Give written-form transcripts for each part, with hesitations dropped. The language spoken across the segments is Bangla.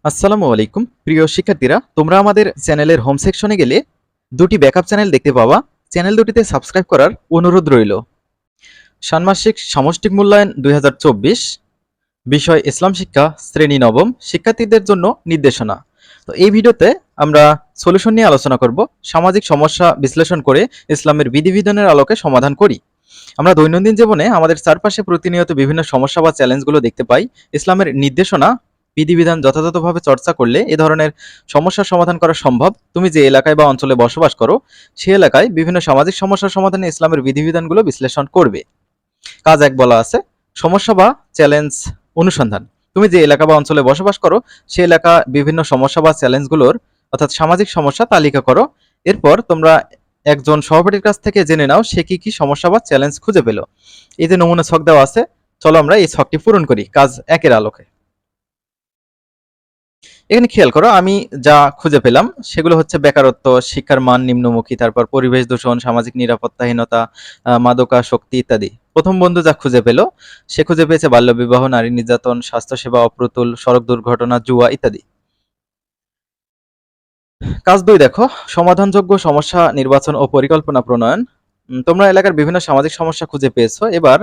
আসসালামু আলাইকুম প্রিয় শিক্ষার্থীরা, তোমরা আমাদের চ্যানেলের হোম সেকশনে গেলে দুটি ব্যাকআপ চ্যানেল দেখতে পাবা। চ্যানেল দুটিতে সাবস্ক্রাইব করার অনুরোধ রইল। ষান্মাসিক সামষ্টিক মূল্যায়ন 2024, বিষয় ইসলাম শিক্ষা, শ্রেণী নবম, শিক্ষার্থীদের জন্য নির্দেশনা। তো এই ভিডিওতে আমরা সলিউশন নিয়ে আলোচনা করব। সামাজিক সমস্যা বিশ্লেষণ করে ইসলামের বিধিবিধানের আলোকে সমাধান করি। আমরা দৈনন্দিন জীবনে আমাদের চারপাশে প্রতিনিয়ত বিভিন্ন সমস্যা বা চ্যালেঞ্জগুলো দেখতে পাই। ইসলামের নির্দেশনা বিধিবিধান যথাযথভাবে চর্চা করলে এ ধরনের সমস্যার সমাধান করা সম্ভব। তুমি যে এলাকায় বা অঞ্চলে বসবাস করো সেই এলাকায় বিভিন্ন সামাজিক সমস্যার সমাধানে ইসলামের বিধিবিধানগুলো বিশ্লেষণ করবে। কাজ 1 বলা আছে সমস্যা বা চ্যালেঞ্জ অনুসন্ধান। তুমি যে এলাকা বা অঞ্চলে বসবাস করো সেই এলাকা বিভিন্ন সমস্যা বা চ্যালেঞ্জগুলোর অর্থাৎ সামাজিক সমস্যা তালিকা করো। এরপর তোমরা একজন সহপাঠীর কাছ থেকে জেনে নাও সে কি কি সমস্যা বা চ্যালেঞ্জ খুঁজে পেল। এই যে নমুনা ছক দেওয়া আছে, চলো আমরা এই ছকটি পূরণ করি কাজ 1-এর আলোকে। এখানে খেয়াল করো, আমি যা খুঁজে পেলাম সেগুলো হচ্ছে বেকারত্ব, শিক্ষার মান নিম্নমুখী, তারপর পরিবেশ দূষণ, সামাজিক নিরাপত্তাহীনতা, মাদকাসক্তি ইত্যাদি। প্রথম বন্ধু যা খুঁজে পেল সে খুঁজে পেয়েছে বাল্যবিবাহ, নারী নির্যাতন, স্বাস্থ্যসেবা অপ্রতুল, সড়ক দুর্ঘটনা, জুয়া ইত্যাদি। কাজ 2 দেখো সমাধানযোগ্য সমস্যা নির্বাচন ও পরিকল্পনা প্রণয়ন। তোমরা এলাকার বিভিন্ন সামাজিক সমস্যা খুঁজে পেয়েছো। এবার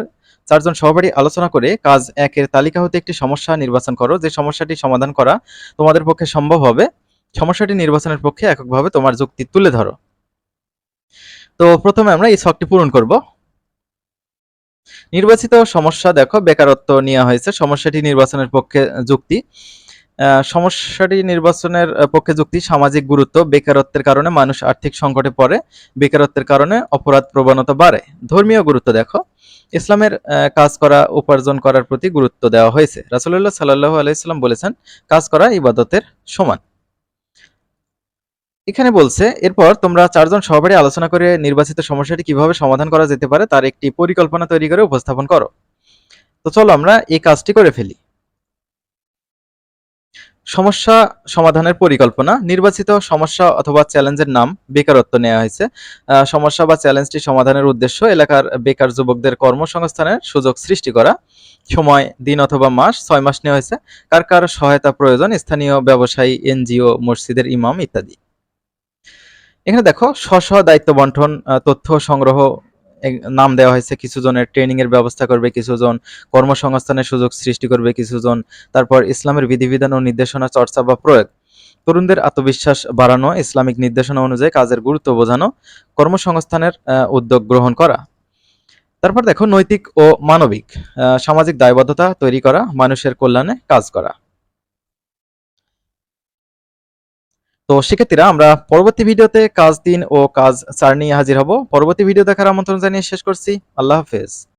4 জন সহপাঠী আলোচনা করে কাজ 1-এর তালিকা হতে একটি সমস্যা নির্বাচন করো যে সমস্যাটি সমাধান করা তোমাদের পক্ষে সম্ভব হবে। সমস্যাটি নির্বাচনের পক্ষে এককভাবে তোমার যুক্তি তুলে ধরো। তো প্রথমে আমরা এই ছকটি পূরণ করব। নির্বাচিত সমস্যা দেখো বেকারত্ব নেওয়া হয়েছে, সমস্যাটি নির্বাচনের পক্ষে যুক্তি। সমস্যাটি নির্বাচনের পক্ষে যুক্তি সামাজিক গুরুত্ব, বেকারত্বের কারণে মানুষ আর্থিক সংকটে পড়ে, বেকারত্বের কারণে অপরাধ প্রবণতা বাড়ে। ধর্মীয় গুরুত্ব দেখো ইসলামের কাজ করা উপার্জন করার প্রতি গুরুত্ব দেওয়া হয়েছে। রাসূলুল্লাহ সাল্লাল্লাহু আলাইহি সাল্লাম বলেছেন কাজ করা ইবাদতের সমান। এখানে বলছে এরপর তোমরা 4 জন সহপাঠী আলোচনা করে নির্বাচিত সমস্যাটি কিভাবে সমাধান করা যেতে পারে তার একটি পরিকল্পনা তৈরি করে উপস্থাপন করো। তো চলো আমরা এই কাজটি করে ফেলি। সমস্যা সমাধানের পরিকল্পনা। নির্বাচিত সমস্যা অথবা চ্যালেঞ্জের নাম বেকারত্ব নেওয়া হয়েছে। সমস্যা বা চ্যালেঞ্জটি সমাধানের উদ্দেশ্য এলাকার বেকার যুবকদের কর্মসংস্থানের সুযোগ সৃষ্টি করা। সময় দিন অথবা মাস 6 মাস নেওয়া হয়েছে। কার কার সহায়তা প্রয়োজন, স্থানীয় ব্যবসায়ী, এনজিও, মসজিদের ইমাম ইত্যাদি। এখানে দেখো স্ব দায়িত্ব বন্টন, তথ্য সংগ্রহ নাম দেওয়া হয়েছে। কিছু জনের ট্রেনিং এর ব্যবস্থা করবে, কিছু জন কর্মসংস্থানের সুযোগ সৃষ্টি করবে, কিছু জন তারপর ইসলামের বিধিবিধান ও নির্দেশনা চর্চা বা প্রয়োগ, তরুণদের আত্মবিশ্বাস বাড়ানো, ইসলামিক নির্দেশনা অনুযায়ী কাজের গুরুত্ব বোঝানো, কর্মসংস্থানের উদ্যোগ গ্রহণ করা। তারপর দেখো নৈতিক ও মানবিক, সামাজিক দায়বদ্ধতা তৈরি করা, মানুষের কল্যাণে কাজ করা। তো শিক্ষার্থীরা আমরা পরবর্তী ভিডিওতে কাজ 3 ও কাজ 4 নিয়ে হাজির হব। পরবর্তী ভিডিও দেখার আমন্ত্রণ জানিয়ে শেষ করছি। আল্লাহ হাফেজ।